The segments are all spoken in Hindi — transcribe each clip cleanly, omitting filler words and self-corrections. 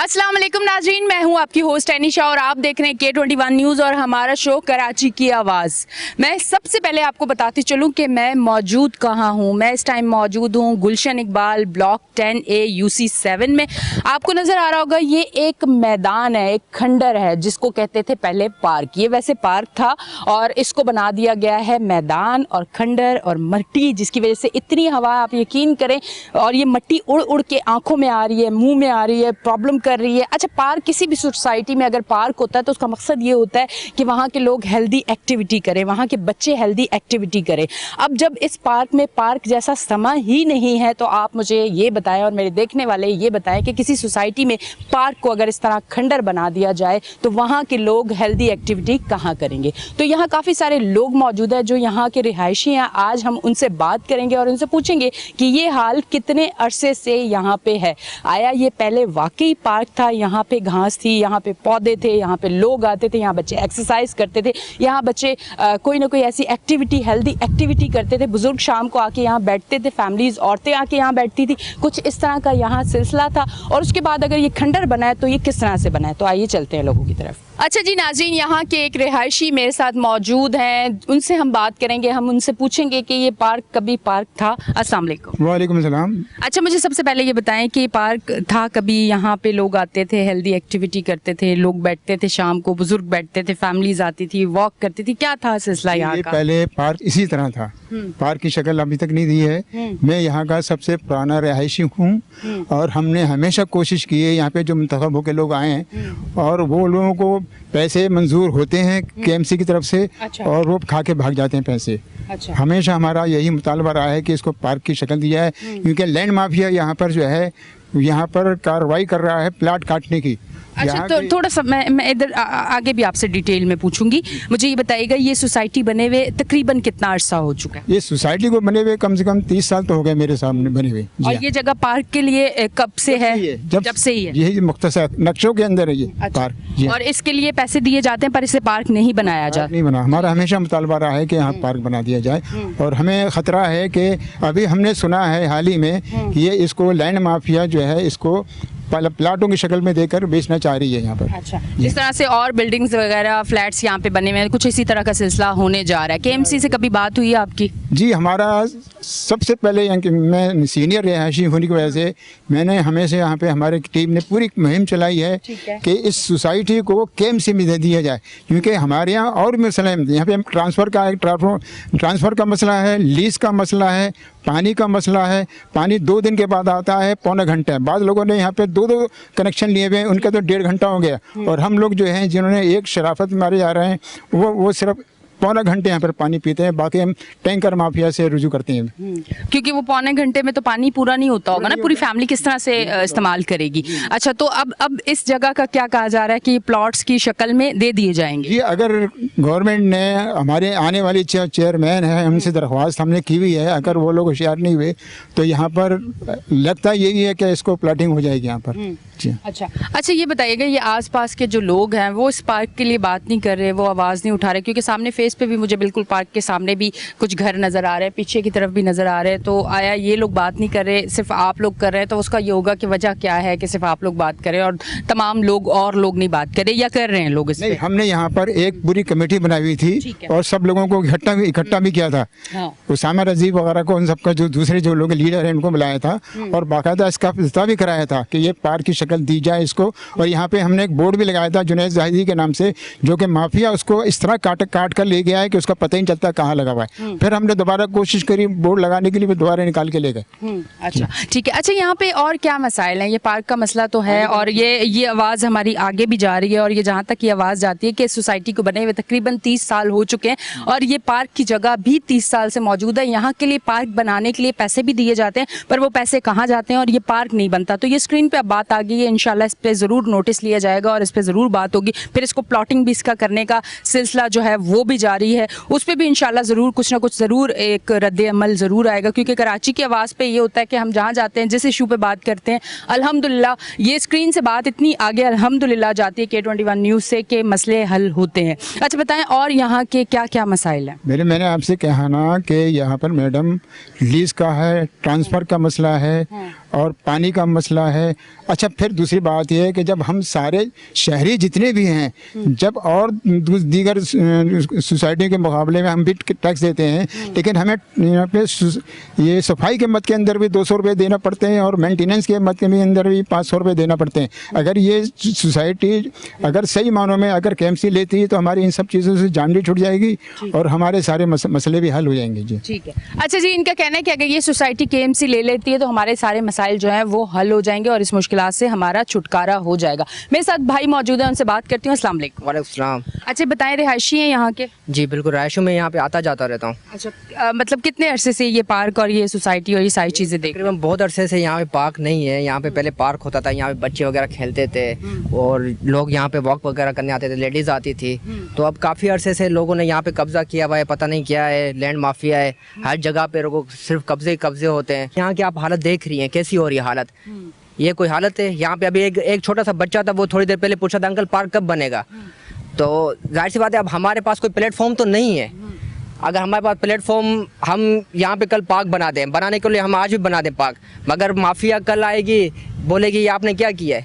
अस्सलाम वालेकुम नाज़रीन, मैं हूं आपकी होस्ट एनिशा और आप देख रहे हैं K21 न्यूज़ और हमारा शो कराची की आवाज़। मैं सबसे पहले आपको बताती चलूं कि मैं मौजूद कहां हूं। मैं इस टाइम मौजूद हूं गुलशन इकबाल ब्लॉक 10A UC 7 में। आपको नज़र आ रहा होगा ये एक मैदान है, एक खंडर है जिसको कहते थे पहले पार्क। ये वैसे पार्क था और इसको बना दिया गया है मैदान और खंडर और मट्टी, जिसकी वजह से इतनी हवा, आप यकीन करें, और ये मट्टी उड़ उड़ के आंखों में आ रही है, मुंह में आ रही है, प्रॉब्लम कर रही है। अच्छा, पार्क, किसी भी सोसाइटी में अगर पार्क होता है तो उसका मकसद ये होता है कि वहाँ के लोग हेल्दी एक्टिविटी करें, वहाँ के बच्चे हेल्दी एक्टिविटी करें। अब जब इस पार्क में पार्क जैसा समा ही नहीं है तो आप मुझे ये बताएं और मेरे देखने वाले ये बताएं कि किसी सोसाइटी में पार्क को अगर इस तरह खंडर बना दिया जाए तो वहाँ के लोग हेल्दी एक्टिविटी कहाँ करेंगे। तो यहाँ काफ़ी सारे लोग मौजूद हैं जो यहाँ के रिहायशी हैं। आज हम उनसे बात करेंगे और उनसे पूछेंगे कि ये हाल कितने अरसे से यहाँ पे है। आया ये पहले वाकई पार्क था, यहाँ पे घास थी, यहाँ पे पौधे थे, यहाँ पे लोग आते थे, यहाँ बच्चे एक्सरसाइज करते थे, यहाँ बच्चे कोई ना कोई ऐसी एक्टिविटी, हेल्दी एक्टिविटी करते थे। बुजुर्ग शाम को आके यहाँ बैठते थे, फैमिलीज, औरतें आके यहाँ बैठती थी। कुछ इस तरह का यहाँ सिलसिला था। और उसके बाद अगर ये खंडर बना है तो ये किस तरह से बना है, तो आइए चलते हैं लोगों की तरफ। अच्छा जी नाज़रीन, यहाँ के एक रिहायशी मेरे साथ मौजूद हैं, उनसे हम बात करेंगे। हम उनसे पूछेंगे कि ये पार्क कभी पार्क था। अस्सलाम वालेकुम। वालेकुम सलाम। अच्छा, मुझे सबसे पहले ये बताएं कि पार्क था कभी, यहाँ पे लोग आते थे, हेल्दी एक्टिविटी करते थे, लोग बैठते थे, शाम को बुजुर्ग बैठते थे, फैमिलीज आती थी, वॉक करती थी, क्या था सिलसिला यहाँ का? पहले पार्क इसी तरह था। पार्क की शक्ल अभी तक नहीं दी है। मैं यहाँ का सबसे पुराना रिहायशी हूँ और हमने हमेशा कोशिश की है यहाँ पे जो मुंतखब होकर लोग आए हैं और वो लोगों को पैसे मंजूर होते हैं KMC की तरफ से। अच्छा। और वो खा के भाग जाते हैं पैसे। अच्छा। हमेशा हमारा यही मुतालबा रहा है कि इसको पार्क की शक्ल दिया है, क्योंकि लैंड माफिया यहाँ पर जो है यहाँ पर कार्रवाई कर रहा है प्लाट काटने की। अच्छा, तो थोड़ा सा मैं इधर आगे भी आपसे डिटेल में पूछूंगी। मुझे ये बताइएगा, ये सोसाइटी बने हुए तकरीबन कितना अरसा हो चुका है? ये सोसाइटी को बने हुए कम से कम 30 साल तो हो गए मेरे सामने बने हुए। और ये जगह पार्क के लिए कब से है? जब से ही है। यही मुख्तसर नक्शों के अंदर है ये। अच्छा। पार्क। और इसके लिए पैसे दिए जाते हैं पर इसे पार्क नहीं बनाया जाता? नहीं बना। हमारा हमेशा मुतालबा रहा है कि यहाँ पार्क बना दिया जाए और हमें खतरा है कि अभी हमने सुना है हाल ही में कि ये इसको लैंड माफिया जो है इसको प्लाटों की शक्ल में देकर बेचना चाह रही है यहाँ पर। अच्छा, इस तरह से और बिल्डिंग्स वगैरह, फ्लैट्स यहाँ पे बने हुए हैं, कुछ इसी तरह का सिलसिला होने जा रहा है। KMC से कभी बात हुई है आपकी? जी, हमारा सबसे पहले मैं सीनियर रिहायशी होने की वजह से मैंने हमेशा यहाँ पे हमारे टीम ने पूरी मुहिम चलाई है कि इस सोसाइटी को KMC में दे दिया जाए, क्योंकि हमारे यहाँ और मसला है। यहाँ पे ट्रांसफ़र का मसला है, लीज का मसला है, पानी का मसला है। पानी 2 दिन के बाद आता है, पौना घंटा। बाद लोगों ने यहाँ पे 2 कनेक्शन लिए हुए हैं, उनका तो 1.5 घंटा हो गया। और हम लोग जो हैं जिन्होंने एक शराफत मारे जा रहे हैं वो सिर्फ पौना घंटे यहाँ पर पानी पीते हैं, बाकी हम टैंकर माफिया से रुजू करते हैं। क्योंकि वो पौने घंटे में तो पानी पूरा नहीं होता होगा ना, पूरी फैमिली किस तरह से इस्तेमाल करेगी। अच्छा, तो अब इस जगह का क्या कहा जा रहा है कि प्लॉट्स की शक्ल में दे दिए जाएंगे? जी, अगर गवर्नमेंट ने हमारे आने वाली चेयरमैन है उनसे दरख्वास्त हमने की हुई है, अगर वो लोग होशियार नहीं हुए तो यहाँ पर लगता यही है कि इसको प्लाटिंग हो जाएगी यहाँ पर। अच्छा, ये बताइएगा, ये आसपास के जो लोग हैं वो इस पार्क के लिए बात नहीं कर रहे, वो आवाज़ नहीं उठा रहे? क्योंकि सामने फेस पे भी मुझे बिल्कुल पार्क के सामने भी कुछ घर नज़र आ रहे हैं, पीछे की तरफ भी नज़र आ रहे हैं। तो आया ये लोग बात नहीं कर रहे, सिर्फ आप लोग कर रहे हैं, तो उसका ये होगा कि वजह क्या है कि सिर्फ आप लोग बात करें और तमाम लोग और लोग नहीं बात करें, या कर रहे हैं लोग? नहीं, हमने यहाँ पर एक पूरी कमेटी बनाई हुई थी और सब लोगों को इकट्ठा भी किया था। उसामा रजी वगैरह को, उन सबका जो दूसरे जो लोग लीडर हैं उनको बुलाया था और बाकायदा इसका फैसला भी कराया था कि ये पार्क की शक्ल दी जाए इसको। और यहाँ पे हमने एक बोर्ड भी लगाया था जुनैद जाहिदी के नाम से, जो कि माफिया उसको इस तरह काट कर ले गया है कि उसका पता ही नहीं चलता कहाँ लगा हुआ है। फिर हमने दोबारा कोशिश करी बोर्ड लगाने के लिए, फिर दोबारा निकाल के ले गए। अच्छा, ठीक है। अच्छा, यहाँ पे और क्या मसाइल हैं? ये पार्क का मसला तो है और ये आवाज़ हमारी आगे भी जा रही है और ये जहाँ तक ये आवाज़ जाती है कि सोसाइटी को बने हुए तकरीबन 30 साल हो चुके हैं और ये पार्क की जगह भी 30 साल से मौजूद है। यहाँ के लिए पार्क बनाने के लिए पैसे भी दिए जाते हैं पर वो पैसे कहाँ जाते हैं और ये पार्क नहीं बनता। तो ये स्क्रीन पर अब बात आ गई है, इंशाल्लाह इस पर ज़रूर नोटिस लिया जाएगा और इस पर ज़रूर बात होगी। फिर इसको प्लॉटिंग भी इसका करने का सिलसिला जो है वो भी जारी है, उस पर भी इंशाल्लाह ज़रूर कुछ ना कुछ ज़रूर एक रद्द अमल ज़रूर आएगा। क्योंकि कराची की आवाज़ पे ये होता है कि हम जहाँ जाते हैं, जिस इशू पे बात करते हैं, अल्हम्दुलिल्लाह ये स्क्रीन से बात इतनी आगे अल्हम्दुलिल्लाह जाती है K21 न्यूज़ से कि मसले हल होते हैं। अच्छा, बताएं और यहाँ के क्या क्या मसाइल हैं? मैंने आपसे कहा ना कि यहाँ पर मैडम लीज का है, ट्रांसफ़र का मसला है और पानी का मसला है। अच्छा, फिर दूसरी बात यह है कि जब हम सारे शहरी जितने भी हैं, जब और दीगर सोसाइटी के मुकाबले में हम भी टैक्स देते हैं, लेकिन हमें यहाँ पे ये सफाई के मद के अंदर भी 200 रुपये देना पड़ते हैं और मेंटेनेंस के मद के भी अंदर भी 500 रुपये देना पड़ते हैं। अगर ये सोसाइटी अगर सही मानों में अगर केएमसी लेती है तो हमारी इन सब चीज़ों से जान भी छूट जाएगी और हमारे सारे मसले भी हल हो जाएंगे। जी ठीक है। अच्छा जी, इनका कहना है कि अगर ये सोसाइटी केएमसी ले लेती है तो हमारे सारे मसाइल जो हैं वो हल हो जाएंगे और इस मुश्किलात से हमारा छुटकारा हो जाएगा। मेरे साथ भाई मौजूद है, उनसे बात करती हूँ। अस्सलाम वालेकुम। वालेकुम सलाम। अच्छा बताएं, रिहायशी हैं यहाँ के? जी बिल्कुल, रायशों में यहाँ पे आता जाता रहता हूँ। अच्छा, मतलब कितने अरसे से ये पार्क और ये सोसाइटी और ये सारी चीज़ें देख रहे तकरीबन बहुत अरसे से यहाँ पे पार्क नहीं है। यहाँ पे पहले पार्क होता था, यहाँ पे बच्चे वगैरह खेलते थे और लोग यहाँ पे वॉक वगैरह करने आते थे, लेडीज़ आती थी। तो अब काफ़ी अरसे से लोगों ने यहाँ पे कब्जा किया हुआ है, पता नहीं क्या है, लैंड माफिया है, हर जगह पे लोगों सिर्फ कब्जे होते हैं। यहाँ की आप हालत देख रही हैं, कैसी हो रही है हालत। ये कोई हालत है? यहाँ पे अभी एक छोटा सा बच्चा था, वो थोड़ी देर पहले पूछा था अंकल पार्क कब बनेगा। तो जाहिर सी बात है, अब हमारे पास कोई प्लेटफॉर्म तो नहीं है। अगर हमारे पास प्लेटफॉर्म, हम यहाँ पे कल पार्क बना दें, बनाने के लिए हम आज भी बना दें पार्क, मगर माफिया कल आएगी बोलेगी ये आपने क्या किया है,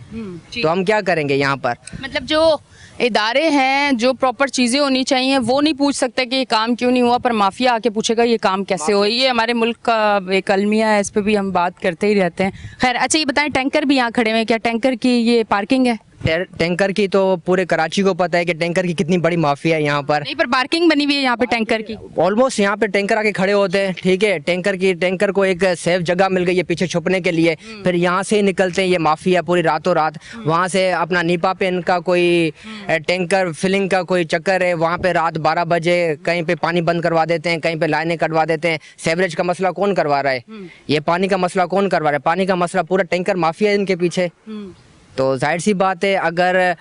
तो हम क्या करेंगे यहाँ पर। मतलब जो इदारे हैं, जो प्रॉपर चीज़ें होनी चाहिए वो नहीं पूछ सकते कि ये काम क्यों नहीं हुआ, पर माफिया आके पूछेगा ये काम कैसे हो। ये हमारे मुल्क का एक अलमिया है, इस पे भी हम बात करते ही रहते हैं। खैर, अच्छा ये बताएं, टैंकर भी यहाँ खड़े हुए हैं, क्या टैंकर की ये पार्किंग है? टैंकर की तो पूरे कराची को पता है कि टैंकर की कितनी बड़ी माफिया है यहाँ पर। नहीं, पर पार्किंग बनी हुई है यहाँ पे टैंकर की। ऑलमोस्ट यहाँ पे टैंकर आके खड़े होते हैं, ठीक है। टैंकर को एक सेफ जगह मिल गई है पीछे छुपने के लिए, फिर यहाँ से ही निकलते हैं ये माफिया पूरी रातों रात। वहाँ से अपना नीपा पे इनका कोई टैंकर फिलिंग का कोई चक्कर है, वहाँ पे रात 12 बजे कहीं पे पानी बंद करवा देते हैं, कहीं पे लाइनें कटवा देते हैं। सेवरेज का मसला कौन करवा रहा है? ये पानी का मसला कौन करवा रहा है? पानी का मसला पूरा टैंकर माफिया है इनके पीछे। तो जाहिर सी बात है, अगर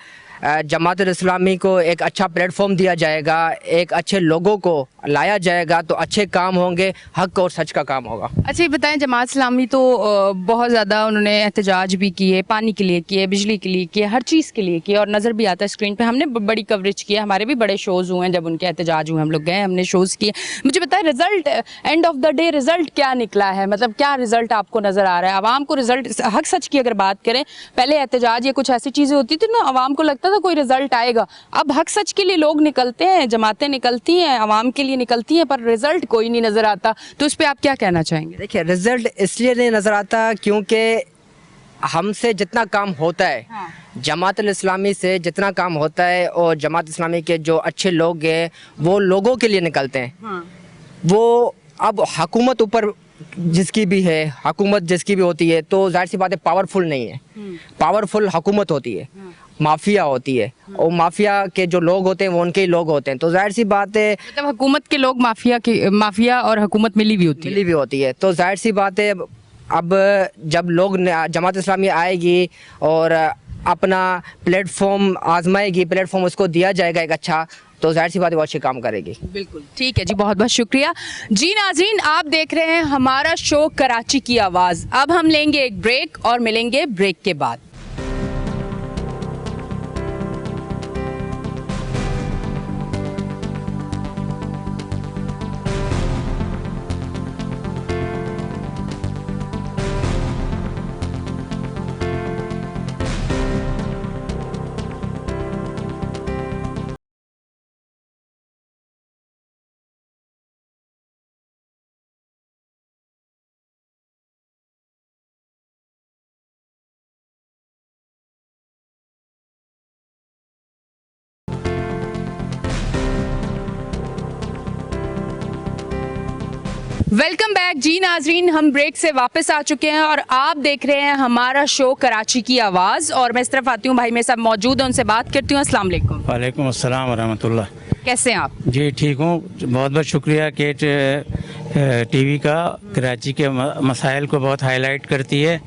जमात इस्लामी को एक अच्छा प्लेटफॉर्म दिया जाएगा, एक अच्छे लोगों को लाया जाएगा, तो अच्छे काम होंगे, हक और सच का काम होगा। अच्छा ये बताएं, जमात इस्लामी तो बहुत ज़्यादा उन्होंने एहतजाज भी किए, पानी के लिए किए, बिजली के लिए किए, हर चीज़ के लिए किए, और नज़र भी आता है स्क्रीन पे। हमने बड़ी कवरेज की है, हमारे भी बड़े शोज़ हुए हैं जब उनके एहतजाज हुए, हम लोग गए, हमने शोज़ किए। मुझे बताएं, result end of the day result क्या निकला है? मतलब क्या रिजल्ट आपको नज़र आ रहा है? आवाम को रिजल्ट, हक सच की अगर बात करें, पहले एहतजाज या कुछ ऐसी चीज़ें होती थी ना, आवाम को लगता था कोई रिजल्ट आएगा। अब हक सच के लिए लोग निकलते हैं, जमातें निकलती हैं, आवाम के लिए निकलती हैं, पर रिजल्ट कोई नहीं नजर आता। तो उस पर आप क्या कहना चाहेंगे? देखिए, रिजल्ट इसलिए नहीं नजर आता क्योंकि हमसे जितना काम होता है, जमात इस्लामी से जितना काम होता है, और जमात इस्लामी के जो अच्छे लोग हैं वो लोगों के लिए निकलते हैं। वो अब हुकूमत ऊपर जिसकी भी है, हुकूमत जिसकी भी होती है, तो जाहिर सी बात है पावरफुल नहीं है। पावरफुल हुकूमत होती है, माफिया होती है, और माफिया के जो लोग होते हैं वो उनके ही लोग होते हैं। तो जाहिर सी बात है, मतलब हुकूमत के लोग माफिया और हुकूमत मिली भी होती है। तो जाहिर सी बात है, अब जब लोग जमात इस्लामी आएगी और अपना प्लेटफॉर्म आजमाएगी, प्लेटफॉर्म उसको दिया जाएगा एक अच्छा, तो जाहिर सी बात है वो अच्छे काम करेगी। बिल्कुल ठीक है जी, बहुत बहुत शुक्रिया जी। नाज़रीन, आप देख रहे हैं हमारा शो कराची की आवाज़। अब हम लेंगे एक ब्रेक और मिलेंगे ब्रेक के बाद। वेलकम बैक जी नाजरीन, हम ब्रेक से वापस आ चुके हैं और आप देख रहे हैं हमारा शो कराची की आवाज़। और मैं इस तरफ आती हूँ, भाई मेरे साथ मौजूद है, उनसे बात करती हूँ। अस्सलाम वालेकुम। वालेकुम अस्सलाम वरहमतुल्लाह। कैसे हैं आप? जी ठीक हूँ, बहुत बहुत शुक्रिया। केट टीवी का कराची के मसाइल को बहुत हाईलाइट करती है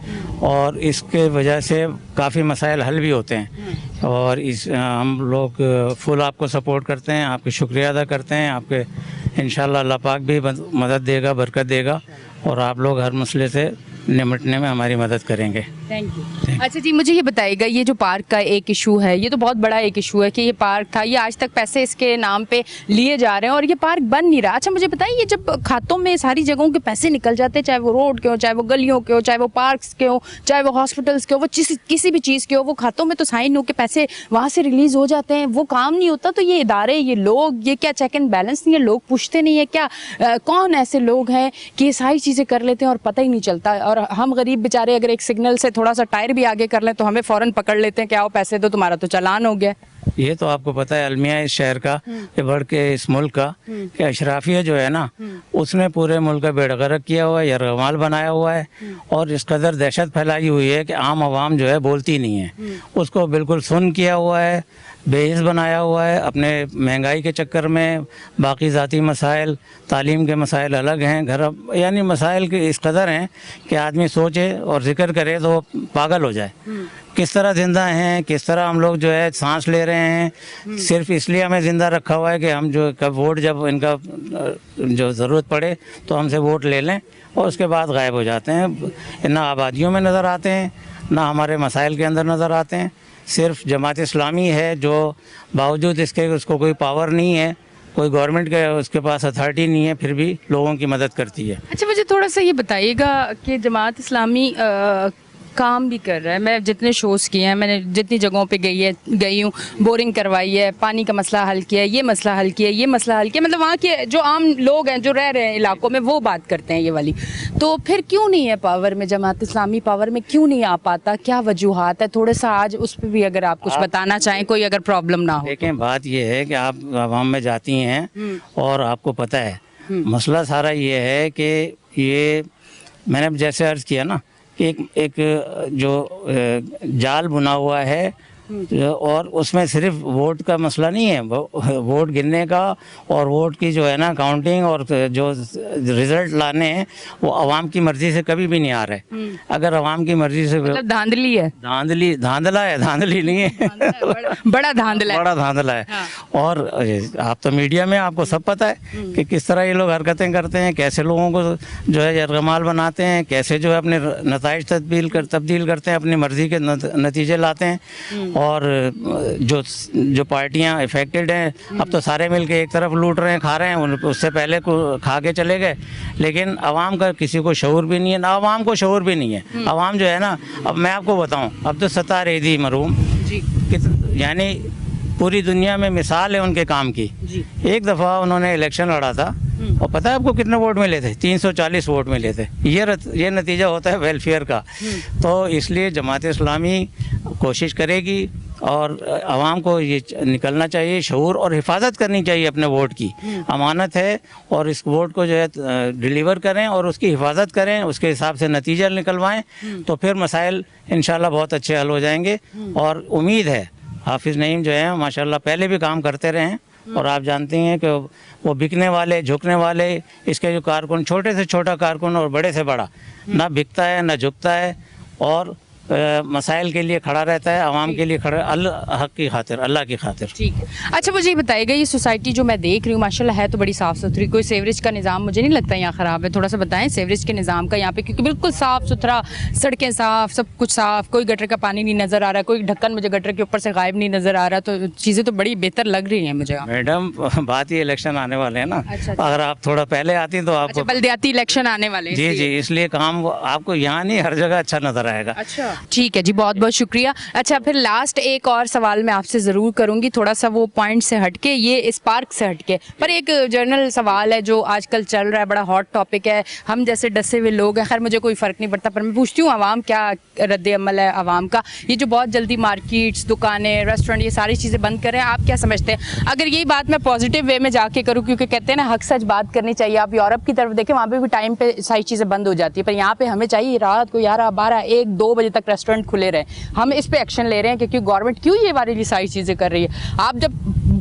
और इसके वजह से काफ़ी मसाइल हल भी होते हैं, और इस हम लोग फुल आपको सपोर्ट करते हैं, आपके शुक्रिया अदा करते हैं। आपके इंशाल्लाह अल्लाह पाक भी मदद देगा, बरकत देगा, और आप लोग हर मसले से निपटने में हमारी मदद करेंगे। Thank you. अच्छा जी, मुझे ये बताइएगा, ये जो पार्क का एक इशू है, ये तो बहुत बड़ा एक इशू है कि ये पार्क था, ये आज तक पैसे इसके नाम पे लिए जा रहे हैं और ये पार्क बन नहीं रहा। अच्छा मुझे बताइए, ये जब खातों में सारी जगहों के पैसे निकल जाते हैं, चाहे वो रोड के हो, चाहे वो गलियों के हो, चाहे वो पार्क्स के हो, चाहे वो हॉस्पिटल्स के हो, वो किसी भी चीज़ के हो, वो खातों में तो साइन हो के पैसे वहाँ से रिलीज हो जाते हैं, वो काम नहीं होता। तो ये इदारे, ये लोग, ये क्या चेक एंड बैलेंस नहीं है? लोग पूछते नहीं है क्या? कौन ऐसे लोग हैं कि ये सारी चीज़ें कर लेते हैं और पता ही नहीं चलता? और हम गरीब बेचारे अगर एक सिग्नल से थोड़ा सा टायर भी आगे कर लें तो हमें फ़ौरन पकड़ लेते हैं कि आओ पैसे दो, तुम्हारा तो चालान हो गया। ये तो आपको पता है अलमिया इस शहर का, ये बढ़ के इस मुल्क का, कि अशराफिया जो है ना, उसने पूरे मुल्क का बेड़गरक किया हुआ है, यरगमाल बनाया हुआ है और इस कदर दहशत फैलाई हुई है कि आम आवाम जो है बोलती नहीं है, उसको बिल्कुल सुन किया हुआ है, बेइज्जत बनाया हुआ है अपने महंगाई के चक्कर में। बाकी ज़ाती मसाइल, तालीम के मसाइल अलग हैं, घर यानी मसाइल के इस कदर हैं कि आदमी सोचे और जिक्र करे तो पागल हो जाए। किस तरह ज़िंदा हैं, किस तरह हम लोग जो है सांस ले रहे हैं, सिर्फ इसलिए हमें ज़िंदा रखा हुआ है कि हम जो कब वोट, जब इनका जो ज़रूरत पड़े तो हमसे वोट ले लें और उसके बाद गायब हो जाते हैं। ना आबादियों में नज़र आते हैं, ना हमारे मसाइल के अंदर नज़र आते हैं। सिर्फ जमात इस्लामी है जो बावजूद इसके उसको कोई पावर नहीं है, कोई गवर्नमेंट के उसके पास अथॉरिटी नहीं है, फिर भी लोगों की मदद करती है। अच्छा मुझे थोड़ा सा ये बताइएगा कि जमात इस्लामी काम भी कर रहा है। मैं जितने शोज़ किए हैं, मैंने जितनी जगहों पे गई हूँ, बोरिंग करवाई है, पानी का मसला हल किया है, ये मसला हल किया है, ये मसला हल किया, मतलब वहाँ के जो आम लोग हैं जो रह रहे हैं इलाकों में वो बात करते हैं ये वाली। तो फिर क्यों नहीं है पावर में जमात इस्लामी, पावर में क्यों नहीं आ पाता? क्या वजूहात है? थोड़ा सा आज उस पर भी अगर आप कुछ बताना चाहें, कोई अगर प्रॉब्लम ना हो। देखें, बात यह है कि आप आवाम में जाती हैं और आपको पता है मसला सारा ये है कि ये मैंने जैसे अर्ज़ किया ना कि एक जो जाल बुना हुआ है और उसमें सिर्फ वोट का मसला नहीं है, वोट गिनने का और वोट की जो है ना काउंटिंग और जो रिज़ल्ट लाने हैं वो आवाम की मर्ज़ी से कभी भी नहीं आ रहे। अगर आवाम की मर्ज़ी से, मतलब धांधली है, धांधला है, धांधली नहीं है, बड़ा धांधला है, बड़ा धांधला है। हाँ। और आप तो मीडिया में, आपको सब पता है कि किस तरह ये लोग हरकतें करते हैं, कैसे लोगों को जो है यरगमाल बनाते हैं, कैसे जो है अपने नताइज तब्दील करते हैं, अपनी मर्ज़ी के नतीजे लाते हैं। और जो पार्टियां इफेक्टेड हैं अब तो सारे मिलके एक तरफ लूट रहे हैं, खा रहे हैं, उससे पहले खा के चले गए। लेकिन आवाम का किसी को शऊर भी नहीं है, ना आवाम को शऊर भी नहीं है। आवाम जो है ना, अब मैं आपको बताऊं, अब्दुल सत्तार ईदी मरहूम यानी पूरी दुनिया में मिसाल है उनके काम की। एक दफ़ा उन्होंने इलेक्शन लड़ा था और पता है आपको कितने वोट मिले थे? 340 वोट मिले थे। ये नतीजा होता है वेलफेयर का। तो इसलिए जमात इस्लामी कोशिश करेगी और आवाम को ये निकलना चाहिए, शऊर और हिफाजत करनी चाहिए अपने वोट की। अमानत है और इस वोट को जो है डिलीवर करें और उसकी हिफाजत करें, उसके हिसाब से नतीजा निकलवाएं, तो फिर मसाइल इंशाल्लाह बहुत अच्छे हल हो जाएंगे। और उम्मीद है हाफिज़ नईम जो है माशाल्लाह पहले भी काम करते रहे हैं और आप जानते हैं कि वो बिकने वाले, झुकने वाले, इसके जो कारकुन, छोटे से छोटा कारकुन और बड़े से बड़ा, ना बिकता है ना झुकता है और मसाइल के लिए खड़ा रहता है, आवाम के लिए खड़ा, अल्लाह की खातिर, अल्लाह की खातिर। ठीक है। अच्छा मुझे ये बताइएगा, ये सोसाइटी जो मैं देख रही हूँ माशाल्लाह है तो बड़ी साफ़ सुथरी, कोई सीवरेज का निज़ाम मुझे नहीं लगता यहाँ ख़राब है। थोड़ा सा बताएं सीवरेज के निज़ाम का यहाँ पे, क्योंकि बिल्कुल साफ़ सुथरा, सड़कें साफ़, सब कुछ साफ़, कोई गटर का पानी नहीं नज़र आ रहा, कोई ढक्कन मुझे गटर के ऊपर से गायब नहीं नज़र आ रहा, तो चीज़ें तो बड़ी बेहतर लग रही हैं मुझे। मैडम बात ये इलेक्शन आने वाले हैं ना, अगर आप थोड़ा पहले आती तो आपको, बल्दियाती इलेक्शन आने वाले, जी, इसलिए काम आपको यहाँ नहीं हर जगह अच्छा नज़र आएगा। अच्छा ठीक है जी, बहुत बहुत शुक्रिया। अच्छा फिर लास्ट एक और सवाल मैं आपसे ज़रूर करूंगी, थोड़ा सा वो पॉइंट से हटके, ये इस पार्क से हटके, पर एक जनरल सवाल है जो आजकल चल रहा है, बड़ा हॉट टॉपिक है। हम जैसे डसे हुए लोग हैं, खैर मुझे कोई फ़र्क नहीं पड़ता, पर मैं पूछती हूँ आवाम क्या रद्द अमल है आवाम का? ये जो बहुत जल्दी मार्केट्स, दुकानें, रेस्टोरेंट, ये सारी चीज़ें बंद करें, आप क्या समझते हैं? अगर यही बात मैं पॉजिटिव वे में जाके करूँ, क्योंकि कहते हैं ना हक सच बात करनी चाहिए। आप यूरोप की तरफ देखें, वहाँ पर भी टाइम पर सारी चीज़ें बंद हो जाती है, पर यहाँ पर हमें चाहिए रात को 11, 12, 1, 2 बजे तक रेस्टोरेंट खुले रहे। हम इस पे एक्शन ले रहे हैं क्योंकि गवर्नमेंट क्यों ये वाली सारी चीज़ें कर रही है। आप जब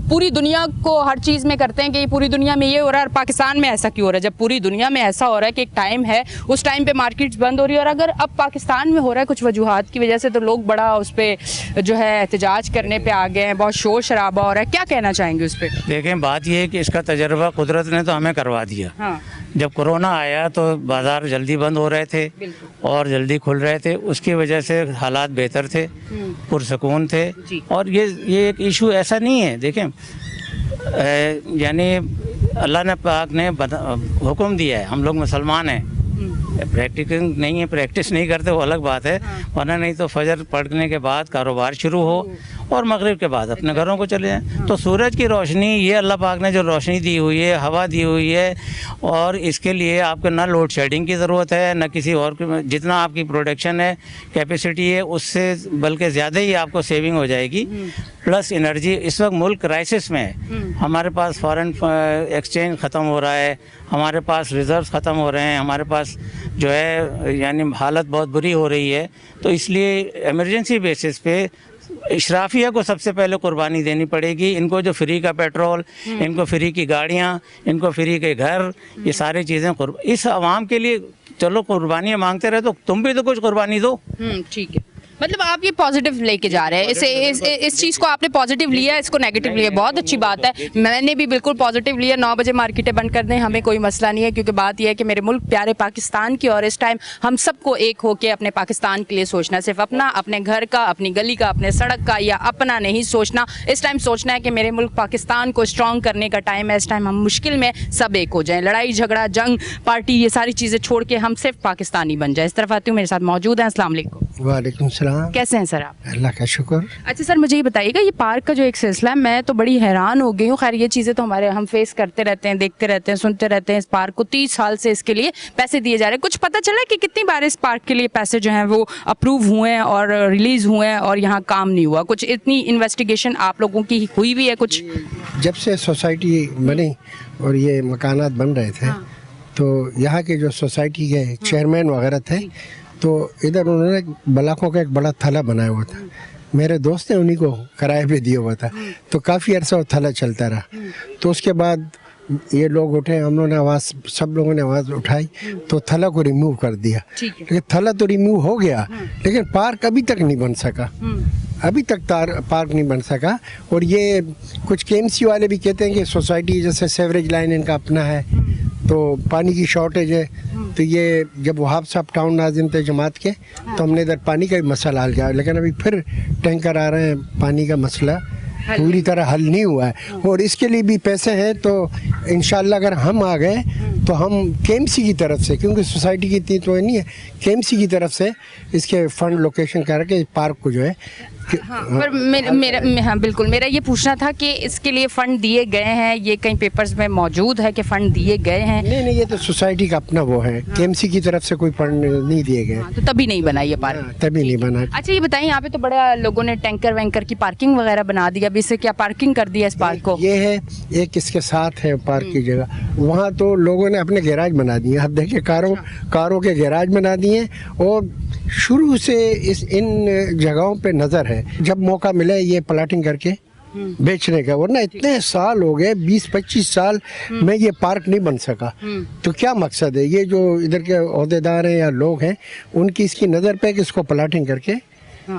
पूरी दुनिया को हर चीज़ में करते हैं कि पूरी दुनिया में ये हो रहा है और पाकिस्तान में ऐसा क्यों हो रहा है, जब पूरी दुनिया में ऐसा हो रहा है कि एक टाइम है उस टाइम पे मार्केट्स बंद हो रही है, और अगर अब पाकिस्तान में हो रहा है कुछ वजूहात की वजह से तो लोग बड़ा उस पर जो है एहतजाज करने पे आ गए हैं, बहुत शोर शराबा हो रहा है, क्या कहना चाहेंगे उस पर? देखें, बात यह है कि इसका तजर्बा कुदरत ने तो हमें करवा दिया। हाँ, जब कोरोना आया तो बाज़ार जल्दी बंद हो रहे थे और जल्दी खुल रहे थे, उसकी वजह से हालात बेहतर थे, पुरसकून थे। और ये एक इशू ऐसा नहीं है, देखें यानी अल्लाह ने पाक ने हुक्म दिया है, हम लोग मुसलमान हैं, प्रैक्टिसिंग नहीं है, प्रैक्टिस नहीं करते वो अलग बात है, वरना नहीं तो फजर पढ़ने के बाद कारोबार शुरू हो और मगरिब के बाद अपने घरों को चले जाएं। तो सूरज की रोशनी, ये अल्लाह पाक ने जो रोशनी दी हुई है, हवा दी हुई है, और इसके लिए आपको ना लोड शेडिंग की ज़रूरत है, ना किसी और जितना आपकी प्रोडक्शन है, कैपेसिटी है, उससे बल्कि ज़्यादा ही आपको सेविंग हो जाएगी। प्लस एनर्जी, इस वक्त मुल्क क्राइसिस में है, हमारे पास फॉरेन एक्सचेंज ख़त्म हो रहा है, हमारे पास रिज़र्व्स ख़त्म हो रहे हैं, हमारे पास जो है यानी हालत बहुत बुरी हो रही है। तो इसलिए इमरजेंसी बेसिस पे इशराफिया को सबसे पहले कुर्बानी देनी पड़ेगी। इनको जो फ्री का पेट्रोल, इनको फ्री की गाड़ियाँ, इनको फ्री के घर, ये सारी चीज़ें इस आवाम के लिए चलो कुर्बानियाँ मांगते रहे तो तुम भी तो कुछ कुर्बानी दो। ठीक है, मतलब आप ये पॉजिटिव लेके जा रहे हैं, इस चीज़ को आपने पॉजिटिव लिया, इसको नेगेटिव लिया, बहुत अच्छी बात है। मैंने भी बिल्कुल पॉजिटिव लिया, 9 बजे मार्केटें बंद कर दें, हमें कोई मसला नहीं है, क्योंकि बात यह है कि मेरे मुल्क प्यारे पाकिस्तान की, और इस टाइम हम सबको एक होके अपने पाकिस्तान के लिए सोचना, सिर्फ अपना, अपने घर का, अपनी गली का, अपने सड़क का या अपना नहीं सोचना। इस टाइम सोचना है कि मेरे मुल्क पाकिस्तान को स्ट्रॉन्ग करने का टाइम है। इस टाइम हम मुश्किल में सब एक हो जाएं, लड़ाई झगड़ा जंग पार्टी ये सारी चीज़ें छोड़ के हम सिर्फ पाकिस्तानी बन जाए। इस तरफ आती हूँ, मेरे साथ मौजूद हैं। अस्सलाम वालेकुम। वालेकुम सलाम। कैसे हैं सर आप? अल्लाह का शुक्र। अच्छा सर, मुझे ये बताइएगा, ये पार्क का जो एक सिलसिला है, मैं तो बड़ी हैरान हो गई हूँ। खैर ये चीज़ें तो हम फेस करते रहते हैं, देखते रहते हैं, सुनते रहते हैं। इस पार्क को 30 साल से इसके लिए पैसे दिए जा रहे हैं। कुछ पता चला कि कितनी बार इस पार्क के लिए पैसे जो हैं वो अप्रूव हुए हैं और रिलीज़ हुए हैं और यहाँ काम नहीं हुआ? कुछ इतनी इन्वेस्टिगेशन आप लोगों की हुई भी है कुछ? जब से सोसाइटी बनी और ये मकानात बन रहे थे, तो यहाँ के जो सोसाइटी के चेयरमैन वगैरह थे, तो इधर उन्होंने ब्लॉकों का एक बड़ा थला बनाया हुआ था। मेरे दोस्त ने उन्हीं को किराए पे दिया हुआ था, तो काफ़ी अर्सा वो थला चलता रहा। तो उसके बाद ये लोग उठे, हम लोगों ने आवाज़, सब लोगों ने आवाज़ उठाई, तो थला को रिमूव कर दिया। लेकिन थला तो रिमूव हो गया, लेकिन पार्क अभी तक नहीं बन सका, अभी तक पार्क नहीं बन सका। और ये कुछ केएमसी वाले भी कहते हैं कि सोसाइटी जैसे सेवरेज लाइन इनका अपना है, तो पानी की शॉर्टेज है। तो ये जब वहाब साहब टाउन नाज़िम थे जमात के, तो हमने इधर पानी का भी मसला हल किया, लेकिन अभी फिर टैंकर आ रहे हैं, पानी का मसला पूरी तरह हल नहीं हुआ है। और इसके लिए भी पैसे हैं, तो इंशाल्लाह अगर हम आ गए तो हम केएमसी की तरफ से, क्योंकि सोसाइटी की इतनी तो नहीं है, केएमसी की तरफ से इसके फंड लोकेशन करके पार्क को जो है पर हाँ बिल्कुल, मेरा ये पूछना था कि इसके लिए फ़ंड दिए गए हैं, ये कई पेपर्स में मौजूद है कि फ़ंड दिए गए हैं? नहीं, ये तो सोसाइटी का अपना वो है, केएमसी की तरफ से कोई फंड नहीं दिए गए। तो तभी नहीं बना ये पार्क? तभी नहीं बना। अच्छा ये बताइए, यहाँ पे तो बड़ा लोगों ने टैंकर वैंकर की पार्किंग वगैरह बना दी, अभी से क्या पार्किंग कर दिया इस पार्क को? ये है एक इसके साथ है पार्क की जगह, वहाँ तो लोगों ने अपने गैराज बना दिए। आप देखिए, कारों के गैराज बना दिए, और शुरू से इन जगहों पे नज़र है, जब मौका मिले ये प्लाटिंग करके बेचने का। वरना इतने साल हो गए, 20-25 साल में ये पार्क नहीं बन सका। तो क्या मकसद है? ये जो इधर के ओहदेदार हैं या लोग हैं, उनकी इसकी नज़र पे कि इसको प्लाटिंग करके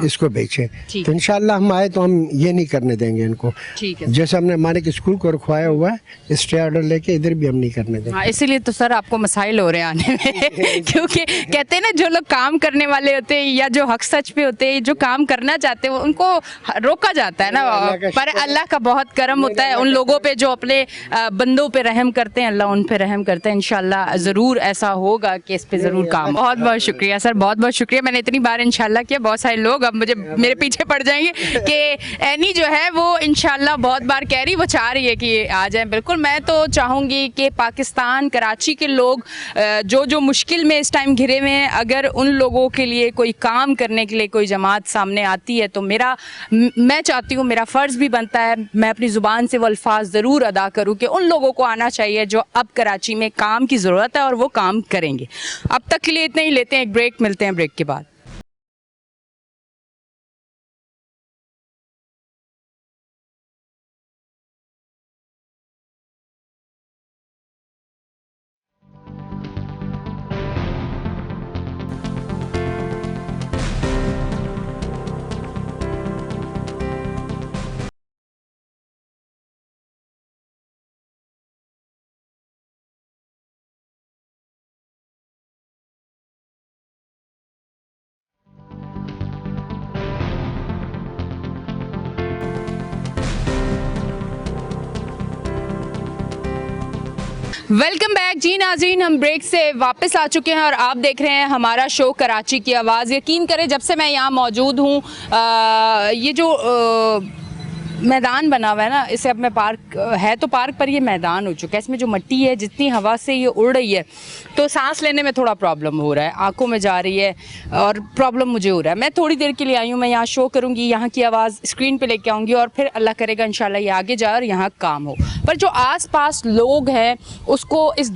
इसको बेचें। तो इंशाल्लाह हम आए तो हम ये नहीं करने देंगे इनको। ठीक है। जैसे हमने हमारे स्कूल को रखवाया हुआ है, स्टे ऑर्डर लेके, इधर भी हम नहीं करने देंगे। इसीलिए तो सर आपको मसाइल हो रहे हैं आने में क्योंकि कहते हैं ना, जो लोग काम करने वाले होते हैं या जो हक सच पे होते हैं, जो काम करना चाहते हैं, उनको रोका जाता है ना। पर अल्लाह का बहुत करम होता है उन लोगों पे जो अपने बंदों पे रहम करते हैं, अल्लाह उन पे रहम करते हैं। इंशाल्लाह ज़रूर ऐसा होगा कि इस पे ज़रूर काम। बहुत बहुत शुक्रिया सर, बहुत बहुत शुक्रिया। मैंने इतनी बार इंशाल्लाह किया, बहुत सारे लोग अब मेरे पीछे पड़ जाएंगे कि एनी जो है वो इंशाल्लाह बहुत बार कह रही, वो चाह रही है कि आ जाए। बिल्कुल, मैं तो चाहूँगी कि पाकिस्तान कराची के लोग जो मुश्किल में इस टाइम घिरे हुए हैं, अगर उन लोगों के लिए कोई काम करने के लिए कोई जमात सामने आती है, तो मैं चाहती हूँ, मेरा फ़र्ज़ भी बनता है, मैं अपनी ज़ुबान से वो अल्फाज ज़रूर अदा करूँ कि उन लोगों को आना चाहिए जो अब कराची में काम की ज़रूरत है और वो काम करेंगे। अब तक के लिए इतना ही, लेते हैं एक ब्रेक, मिलते हैं ब्रेक के बाद। वेलकम बैक जी नाज़रीन, हम ब्रेक से वापस आ चुके हैं और आप देख रहे हैं हमारा शो कराची की आवाज़। यकीन करें जब से मैं यहाँ मौजूद हूँ, ये जो मैदान बना हुआ है ना, इसे अब मैं पार्क है तो पार्क पर ये मैदान हो चुका है। इसमें जो मिट्टी है जितनी हवा से ये उड़ रही है तो सांस लेने में थोड़ा प्रॉब्लम हो रहा है, आंखों में जा रही है और प्रॉब्लम मुझे हो रहा है। मैं थोड़ी देर के लिए आई हूँ, मैं यहाँ शो करूँगी, यहाँ की आवाज़ स्क्रीन पे लेके आऊँगी और फिर अल्लाह करेगा इंशाल्लाह ये आगे जाए और यहाँ काम हो। पर जो आसपास लोग हैं उसको इस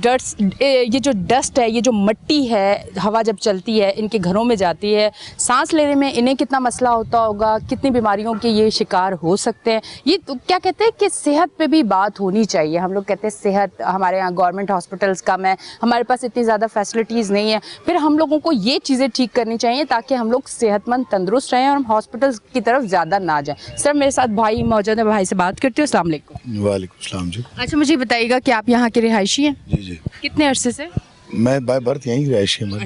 ये जो डस्ट है, ये जो मिट्टी है, हवा जब चलती है इनके घरों में जाती है, सांस लेने में इन्हें कितना मसला होता होगा, कितनी बीमारियों के ये शिकार हो सकते हैं। ये तो क्या कहते हैं कि सेहत पे भी बात होनी चाहिए। हम लोग कहते हैं सेहत, हमारे यहाँ गवर्नमेंट हॉस्पिटल्स कम है, हमारे पास इतनी ज़्यादा फैसिलिटीज़ नहीं है, फिर हम लोगों को ये चीज़ें ठीक करनी चाहिए ताकि हम लोग सेहतमंद तंदुरुस्त रहें और हम हॉस्पिटल्स की तरफ ज़्यादा ना जाएं। सर मेरे साथ भाई मौजूद है, भाई से बात करती हूँ। अस्सलाम वालेकुम। वालेकुम सलाम जी। अच्छा मुझे बताइएगा कि आप यहाँ के रिहायशी हैं? जी जी, कितने अरसे से? मैं बाय बर्थ यहीं रहायशी हमारे।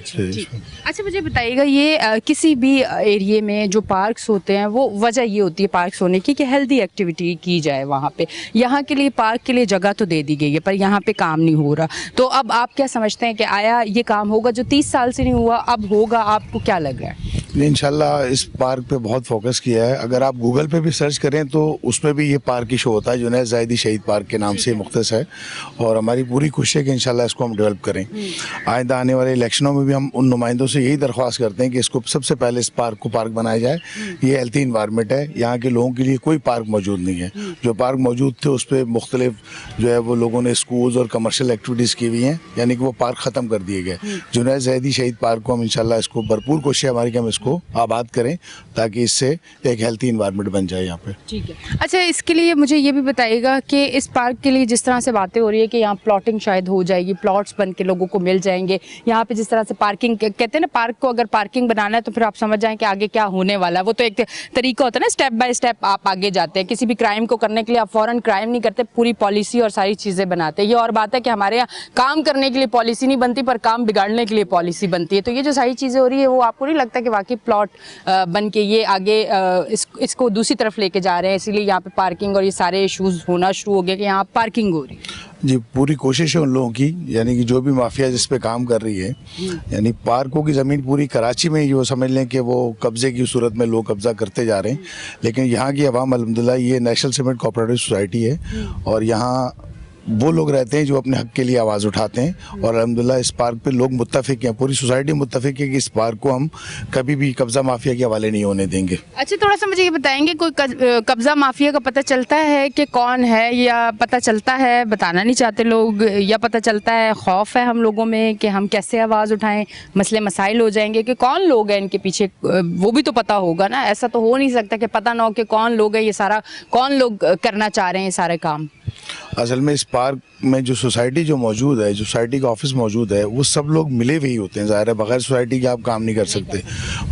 अच्छा मुझे बताइएगा ये किसी भी एरिया में जो पार्क्स होते हैं वो वजह ये होती है पार्क्स होने की कि हेल्दी एक्टिविटी की जाए वहाँ पे। यहाँ के लिए पार्क के लिए जगह तो दे दी गई है पर यहाँ पे काम नहीं हो रहा, तो अब आप क्या समझते हैं कि आया ये काम होगा जो 30 साल से नहीं हुआ अब होगा? आपको क्या लग रहा है? इंशाल्लाह इस पार्क पे बहुत फोकस किया है। अगर आप गूगल पे भी सर्च करें तो उसमें भी ये पार्क की शो होता है, जुनैद ज़ाहिदी शहीद पार्क के नाम से मुख्तस है और हमारी पूरी कोशिश है कि इंशाल्लाह इसको हम डेवलप करें। आइंदा आने वाले इलेक्शनों में भी हम उन नुमाइंदों से यही दरख्वास्त करते हैं कि इसको सबसे पहले इस पार्क को पार्क बनाया जाए। ये हेल्थी इन्वायरमेंट है, यहाँ के लोगों के लिए कोई पार्क मौजूद नहीं है। जो पार्क मौजूद थे उस पर मुख्तलिफ जो है वो लोगों ने स्कूल्स और कमर्शियल एक्टिविटीज़ की हुई हैं, यानी कि वो पार्क ख़त्म कर दिए गए। जुनैद ज़ाहिदी शहीद पार्क को हम इंशाल्लाह इसको भरपूर कोशिश है हमारी कि हम इसको आबाद करें ताकि इससे एक हेल्थी इन्वायरमेंट बन जाए यहाँ पे। ठीक है। अच्छा इसके लिए मुझे ये भी बताइएगा कि इस पार्क के लिए जिस तरह से बातें हो रही है कि यहाँ प्लॉटिंग शायद हो जाएगी, प्लॉट्स बन के लोगों को मिल जाएंगे यहाँ पे, जिस तरह से पार्किंग कहते हैं ना, पार्क को अगर पार्किंग बनाना है तो फिर आप समझ जाएं कि आगे क्या होने वाला है। वो तो एक तरीका होता है ना, स्टेप बाय स्टेप आप आगे जाते हैं। किसी भी क्राइम को करने के लिए आप फौरन क्राइम नहीं करते, पूरी पॉलिसी और सारी चीज़ें बनाते हैं। ये और बात है कि हमारे यहाँ काम करने के लिए पॉलिसी नहीं बनती पर काम बिगाड़ने के लिए पॉलिसी बनती है। तो ये जो सारी चीज़ें हो रही है वो आपको नहीं लगता कि वाकई प्लॉट बन के ये आगे इसको दूसरी तरफ लेके जा रहे हैं, इसीलिए यहाँ पे पार्किंग और ये सारे इश्यूज होना शुरू हो गए कि यहाँ पार्किंग हो रही है? जी, पूरी कोशिश है उन लोगों की, यानी कि जो भी माफिया जिस पे काम कर रही है, यानी पार्कों की ज़मीन पूरी कराची में ही वो समझ लें कि वो कब्ज़े की सूरत में लोग कब्ज़ा करते जा रहे हैं। लेकिन यहाँ की अवाम अल्हम्दुलिल्लाह, ये नेशनल सीमेंट कोऑपरेटिव सोसाइटी है और यहाँ वो लोग रहते हैं जो अपने हक के लिए आवाज़ उठाते हैं और अल्हम्दुलिल्लाह इस पार्क पे लोग मुत्तफिक हैं, पूरी सोसाइटी मुत्तफिक है कि इस पार्क को हम कभी भी कब्ज़ा माफिया के हवाले नहीं होने देंगे। अच्छा थोड़ा सा मुझे ये बताएंगे, कोई कब्ज़ा माफिया का पता चलता है कि कौन है, या पता चलता है बताना नहीं चाहते लोग, या पता चलता है खौफ है हम लोगों में कि हम कैसे आवाज़ उठाएं, मसले मसाइल हो जाएंगे कि कौन लोग हैं इनके पीछे? वो भी तो पता होगा ना, ऐसा तो हो नहीं सकता कि पता ना हो कि कौन लोग हैं, ये सारा कौन लोग करना चाह रहे हैं ये सारे काम। असल में इस पार्क में जो सोसाइटी जो मौजूद है, जो सोसाइटी का ऑफिस मौजूद है, वो सब लोग मिले हुए ही होते हैं। ज़ाहिर है बगैर सोसाइटी के आप काम नहीं कर सकते।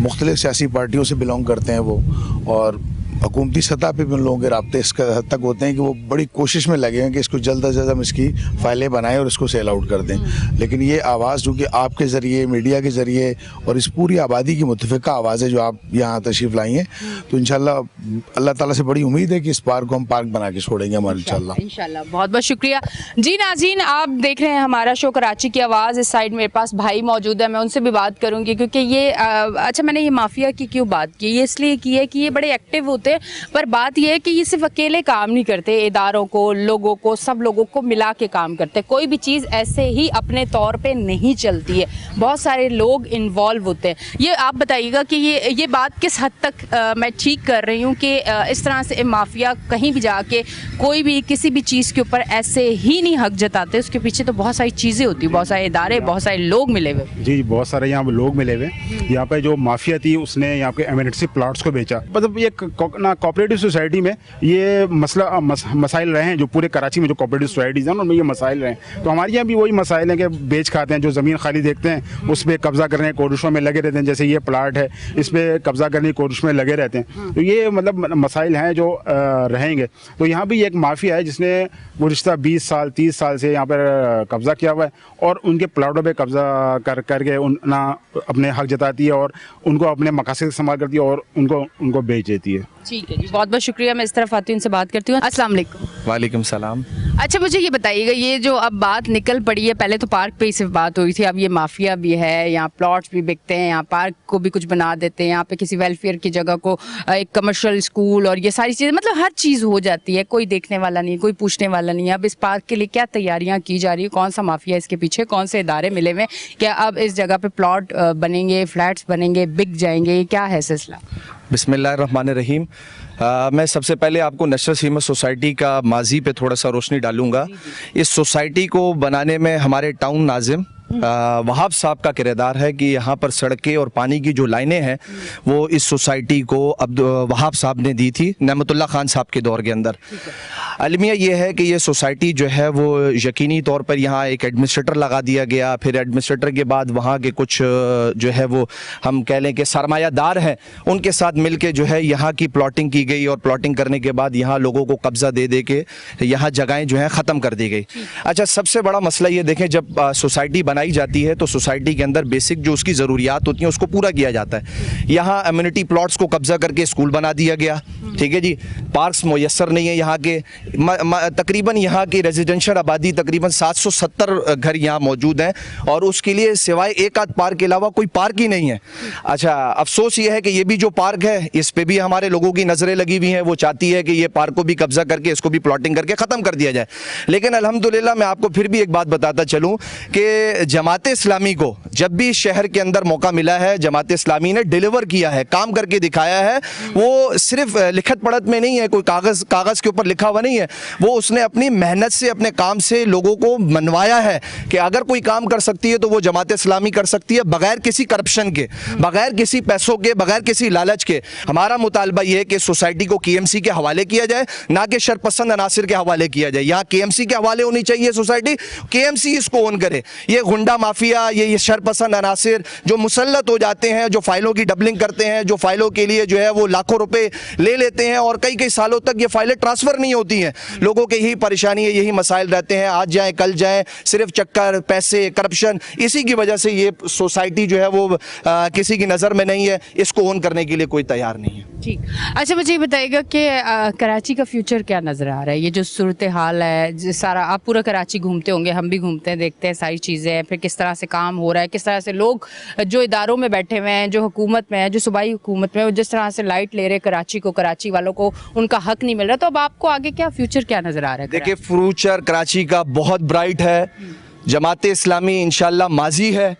मुख्तलिफ सियासी पार्टियों से बिलोंग करते हैं वो और हुकूमती सतह पे भी उन लोगों के राब्ते इस हद तक होते हैं कि वो बड़ी कोशिश में लगे हैं कि इसको जल्द अज जल्द हम इसकी फाइलें बनाएं और इसको सेल आउट कर दें। लेकिन ये आवाज़ जो कि आपके ज़रिए, मीडिया के ज़रिए और इस पूरी आबादी की मुत्तफ़िका आवाज़ है जो आप यहाँ तशरीफ़ लाई हैं, तो इंशाल्लाह अल्लाह ताला से बड़ी उम्मीद है कि इस पार्क को हम पार्क बना के छोड़ेंगे हमारे इंशाल्लाह। बहुत बहुत शुक्रिया जी नाज़रीन, आप देख रहे हैं हमारा शो कराची की आवाज़। इस साइड मेरे पास भाई मौजूद है, मैं उनसे भी बात करूँगी क्योंकि ये अच्छा मैंने ये माफिया की क्यों बात की, ये इसलिए की है कि ये बड़े एक्टिव होते हैं, पर बात यह है कि ये सिर्फ अकेले काम नहीं करते, इदारों को, लोगों को, सब लोगों को मिला के काम करते हैं। कोई भी चीज़ ऐसे ही अपने तौर पे नहीं चलती है, बहुत सारे लोग इन्वॉल्व होते हैं। ये आप बताइएगा कि ये बात किस हद तक मैं ठीक कर रही हूँ कि इस तरह से माफिया कहीं भी जाके कोई भी किसी भी चीज़ के ऊपर ऐसे ही नहीं हक जताते, उसके पीछे तो बहुत सारी चीज़ें होती हैं, बहुत सारे इदारे, बहुत सारे लोग मिले हुए। जी, बहुत सारे यहाँ पे लोग मिले हुए। यहाँ पे जो माफिया थी उसने यहाँ पे एमिनेंसी प्लॉट्स को बेचा। मतलब ये ना कोऑपरेटिव सोसाइटी में ये मसाइल रहे हैं, जो पूरे कराची में जो कोऑपरेटिव सोसाइटीज़ हैं उनमें ये मसाइल रहे हैं। तो हमारे यहाँ भी वही मसाइल हैं कि बेच खाते हैं, जो ज़मीन खाली देखते हैं उस पर कब्ज़ा करने की कोशिशों में लगे रहते हैं। जैसे ये प्लाट है, इस पर कब्ज़ा करने की कोशिश में लगे रहते हैं। तो ये मतलब मसाइल हैं जो रहेंगे। तो यहाँ भी एक माफिया है जिसने गुज़िश्ता 20 साल 30 साल से यहाँ पर कब्ज़ा किया हुआ है और उनके प्लाटों पर कब्ज़ा करके ना अपने हक जताती है और उनको अपने मकासद इस्तेमाल करती है और उनको बेच देती है। ठीक है जी, बहुत बहुत शुक्रिया। मैं इस तरफ आती हूँ, उनसे बात करती हूँ। अस्सलाम वालेकुम। वालेकुम सलाम। अच्छा मुझे ये बताइएगा, ये जो अब बात निकल पड़ी है, पहले तो पार्क पे ही सिर्फ बात हुई थी, अब ये माफिया भी है, यहाँ प्लॉट्स भी बिकते हैं, यहाँ पार्क को भी कुछ बना देते हैं, यहाँ पे किसी वेलफेयर की जगह को एक कमर्शियल स्कूल और ये सारी चीज़ें, मतलब हर चीज़ हो जाती है, कोई देखने वाला नहीं, कोई पूछने वाला नहीं है। अब इस पार्क के लिए क्या तैयारियाँ की जा रही है, कौन सा माफिया इसके पीछे, कौन से इदारे मिले हुए, क्या अब इस जगह पे प्लॉट बनेंगे, फ्लैट्स बनेंगे, बिक जाएंगे, क्या है सिलसिला? बिस्मिल्लाहिर्रहमानिर्रहीम। मैं सबसे पहले आपको नशर सीमत सोसाइटी का माजी पे थोड़ा सा रोशनी डालूंगा। इस सोसाइटी को बनाने में हमारे टाउन नाजिम वहाब साहब का किरदार है कि यहाँ पर सड़कें और पानी की जो लाइनें हैं वो इस सोसाइटी को वहाब साहब ने दी थी नेमतुल्ला खान साहब के दौर के अंदर। अलमिया ये है कि ये सोसाइटी जो है वो यकीनी तौर पर यहाँ एक एडमिनिस्ट्रेटर लगा दिया गया, फिर एडमिनिस्ट्रेटर के बाद वहाँ के कुछ जो है वो हम कह लें कि सरमायादार हैं, उनके साथ मिल के जो है यहाँ की प्लॉटिंग की गई और प्लॉटिंग करने के बाद यहाँ लोगों को कब्जा दे दे के यहाँ जगहें जो है ख़त्म कर दी गई। अच्छा, सबसे बड़ा मसला ये देखें, जब सोसाइटी बनाई जाती है तो सोसाइटी के अंदर बेसिक जो उसकी ज़रूरियात होती हैं उसको पूरा किया जाता है। यहाँ एम्यूनिटी प्लॉट्स को कब्जा करके स्कूल बना दिया गया, ठीक है जी। पार्क्स मुयस्सर नहीं है यहाँ के, तकरीबन यहाँ की रेजिडेंशियल आबादी तकरीबन 770 घर यहाँ मौजूद हैं और उसके लिए सिवाय एक आध पार्क के अलावा कोई पार्क ही नहीं है। अच्छा, अफसोस ये है कि ये भी जो पार्क है इस पे भी हमारे लोगों की नज़रें लगी हुई हैं, वो चाहती है कि ये पार्क को भी कब्जा करके इसको भी प्लॉटिंग करके ख़त्म कर दिया जाए। लेकिन अल्हम्दुलिल्लाह मैं आपको फिर भी एक बात बताता चलूँ कि जमात इस्लामी को जब भी शहर के अंदर मौका मिला है, जमात इस्लामी ने डिलीवर किया है, काम करके दिखाया है। वो सिर्फ लिखत पढ़त में नहीं है, कोई कागज़ के ऊपर लिखा हुआ नहीं है, वो उसने अपनी मेहनत से अपने काम से लोगों को मनवाया है कि अगर कोई काम कर सकती है तो वो जमात इस्लामी कर सकती है, बगैर किसी करप्शन के, बगैर किसी पैसों के, बगैर किसी लालच के। हमारा मुतालबा ये है कि सोसाइटी को KMC के हवाले किया जाए, ना कि शरपसंद अनासिर के हवाले किया जाए। यहाँ KMC के हवाले होनी चाहिए सोसाइटी, KMC इसको ओन करे। ये गुंडा माफिया, ये शरपसंद अनासिर जो मुसल्लत हो जाते हैं, जो फाइलों की डबलिंग करते हैं, जो फाइलों के लिए जो है वो लाखों रुपए ले लेते हैं और कई कई सालों तक ये फाइलें ट्रांसफ़र नहीं होती हैं। लोगों के यही परेशानी है, यही मसाइल रहते हैं, आज जाएं कल जाएं, सिर्फ चक्कर, पैसे, करप्शन, इसी की वजह से ये सोसाइटी जो है वो किसी की नज़र में नहीं है, इसको ओन करने के लिए कोई तैयार नहीं है। ठीक। अच्छा मुझे ये बताइएगा कि कराची का फ्यूचर क्या नज़र आ रहा है? ये जो सूरत हाल है, सारा आप पूरा कराची घूमते होंगे, हम भी घूमते हैं, देखते हैं सारी चीज़ें, फिर किस तरह से काम हो रहा है, किस तरह से लोग जो इदारों में बैठे हुए हैं, जो हुकूमत में है, जो सूबाई हुकूमत में है, जिस तरह से लाइट ले रहे कराची को, कराची वालों को उनका हक नहीं मिल रहा। तो अब आपको आगे क्या फ्यूचर क्या नज़र आ रहा है? देखिए, फ्यूचर कराची का बहुत ब्राइट है। जमात इस्लामी इंशाल्लाह माजी है,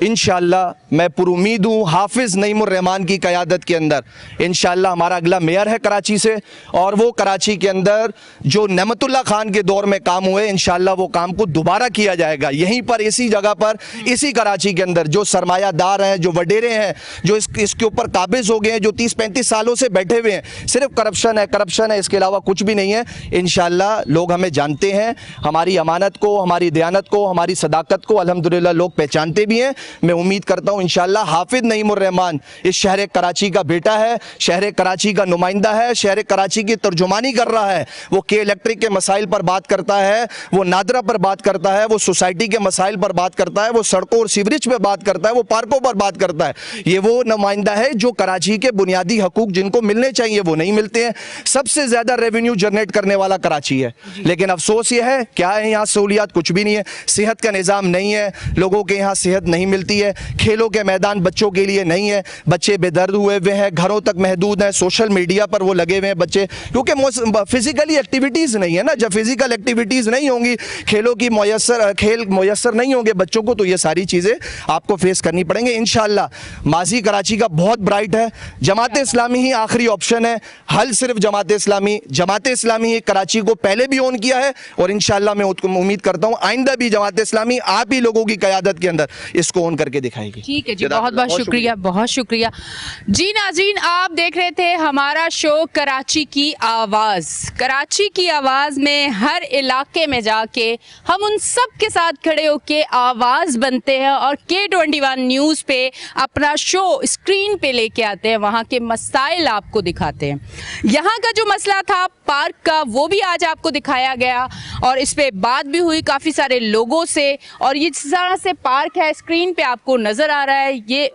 इंशाल्लाह मैं पुरुमीद हूँ हाफिज़ नईमुर रहमान की क़यादत के अंदर इंशाल्लाह हमारा अगला मेयर है कराची से, और वो कराची के अंदर जो नेमतुल्ला खान के दौर में काम हुए इंशाल्लाह वो काम को दोबारा किया जाएगा, यहीं पर इसी जगह पर, इसी कराची के अंदर। जो सरमायादार हैं, जो वडेरे हैं, जो इसके ऊपर काबिज हो गए हैं, जो 30-35 सालों से बैठे हुए हैं, सिर्फ करप्शन है, इसके अलावा कुछ भी नहीं है। इंशाल्लाह लोग हमें जानते हैं, हमारी अमानत को, हमारी दयानत को, हमारी सदाकत को अल्हम्दुलिल्लाह लोग पहचानते भी हैं। मैं उम्मीद करता हूं इंशाल्लाह हाफिज नईमुर रहमान इस शहर कराची का बेटा है, शहर कराची का नुमाइंदा है, शहर कराची की तर्जुमानी कर रहा है। वो के इलेक्ट्रिक के मसाइल पर बात करता है, वो नादरा पर बात करता है, वो सोसाइटी के मसाइल पर बात करता है, वो सड़कों और सीवरेज पर बात करता है, वो पार्कों पर बात करता है। ये वो नुमाइंदा है जो कराची के बुनियादी हकूक जिनको मिलने चाहिए वो नहीं मिलते हैं। सबसे ज्यादा रेवेन्यू जनरेट करने वाला कराची है, लेकिन अफसोस ये है क्या है, यहाँ सहूलियात कुछ भी नहीं है, सेहत का निज़ाम नहीं है, लोगों के यहाँ सेहत नहीं मिलती है, खेलों के मैदान बच्चों के लिए नहीं है, बच्चे बेदर्द हुए हुए हैं, घरों तक महदूद हैं, सोशल मीडिया पर वो लगे हुए हैं बच्चे, क्योंकि फिजिकली एक्टिविटीज़ नहीं है ना। जब फिजिकल एक्टिविटीज़ नहीं होंगी, खेलों की खेल मुयस्सर नहीं होंगे बच्चों को, तो ये सारी चीज़ें आपको फेस करनी पड़ेंगे। इंशाल्लाह माजी कराची का बहुत ब्राइट है, जमात इस्लामी ही आखिरी ऑप्शन है, हल सिर्फ जमात इस्लामी ही कराची को पहले भी ऑन किया है, और इंशाल्लाह मैं उम्मीद करता हूँ आइंदा भी जमात इस्लामी आप ही लोगों की क़यादत के अंदर इसको ऑन करके दिखाएगी। ठीक है जी, बहुत बहुत शुक्रिया, बहुत शुक्रिया जी। नाज़रीन, आप देख रहे थे हमारा शो कराची की आवाज़। कराची की आवाज़ में हर इलाके में जाके हम उन सब के साथ खड़े होके आवाज़ बनते हैं और K21 न्यूज़ पे अपना शो स्क्रीन पे लेके आते हैं, वहाँ के मसाइल आपको दिखाते हैं। यहाँ का जो मसला था पार्क का, वो भी आज आपको दिखाया गया और इस पे बात भी हुई काफ़ी सारे लोगों से, और ये जिस तरह से पार्क है स्क्रीन पे आपको नज़र आ रहा है, ये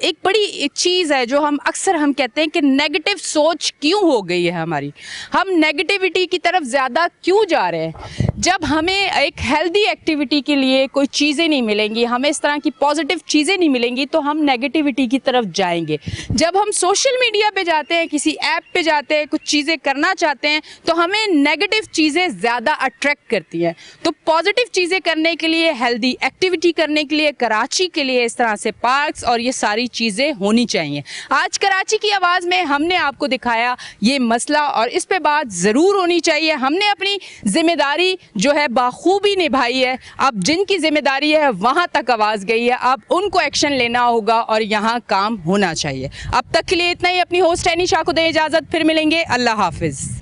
एक बड़ी चीज़ है जो हम अक्सर हम कहते हैं कि नेगेटिव सोच क्यों हो गई है हमारी, हम नेगेटिविटी की तरफ ज़्यादा क्यों जा रहे हैं। जब हमें एक हेल्दी एक्टिविटी के लिए कोई चीज़ें नहीं मिलेंगी, हमें इस तरह की पॉजिटिव चीज़ें नहीं मिलेंगी, तो हम नेगेटिविटी की तरफ जाएंगे। जब हम सोशल मीडिया पे जाते हैं, किसी ऐप पे जाते हैं, कुछ चीज़ें करना चाहते हैं, तो हमें नेगेटिव चीज़ें ज़्यादा अट्रैक्ट करती हैं। तो पॉजिटिव चीज़ें करने के लिए, हेल्दी एक्टिविटी करने के लिए कराची के लिए इस तरह से पार्क्स और ये सारी चीज़ें होनी चाहिए। आज कराची की आवाज़ में हमने आपको दिखाया ये मसला और इस पे बात ज़रूर होनी चाहिए। हमने अपनी जिम्मेदारी जो है बाखूबी निभाई है। अब जिनकी जिम्मेदारी है वहाँ तक आवाज़ गई है, अब उनको एक्शन लेना होगा और यहाँ काम होना चाहिए। अब तक के लिए इतना ही। अपनी होस्ट एनी शाह को दें इजाज़त, फिर मिलेंगे। अल्लाह हाफिज़।